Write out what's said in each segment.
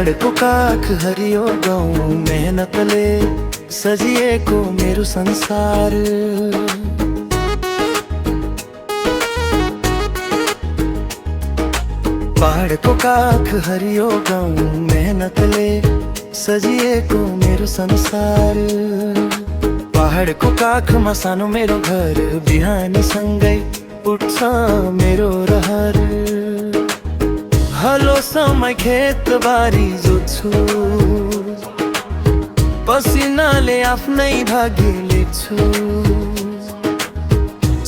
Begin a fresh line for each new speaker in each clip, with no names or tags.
पहाडको काख हरियो गाउँ मेहनतले सजिएको मेरो संसार। पहाडको काख हरियो गाउँ मेहनतले सजिएको मेरो संसार। पहाडको काखमा सानो मेरो घर, बिहानी सँगै उठ्छ मेरो रहर। हलो समय खेतबारी जोत्छु, पसिनाले आफ्नै भाग्य लेख्छु।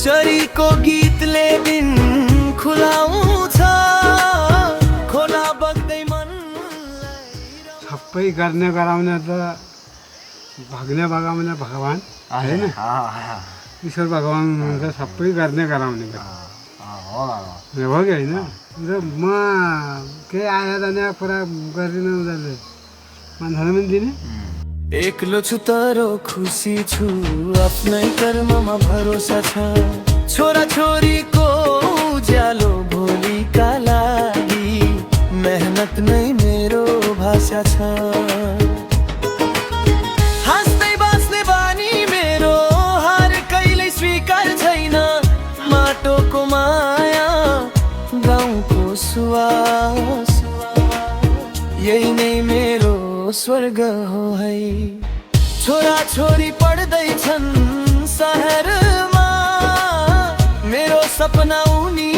चरीको गीतले दिन खुलाउँछ, खोला बग्दै मनलाई।
सबै गर्ने गराउने त भग्ने भगाउने भगवान होइन, ईश्वर भगवान हुनुहुन्छ। सबै गर्ने गराउने हो कि होइन। र म केही आयो भने पुरा गरिदिनु उनीहरूले मान्छेले पनि दिने।
एक्लो छु तर खुसी छु, आफ्नै कर्ममा भरोसा छ। छोरा छोरीको उज्यालो भोलिका लागि मेहनत नै मेरो भाषा छ। हाँस्दै बाँच्ने बानी मेरो, हार कहिल्यै स्वीकार छैन। माटोको माया, गाउँको सुवास, यही नै मेरो स्वर्ग हो है। छोरा छोरी पढ्दैछन् सहरमा, मेरो सपना उनी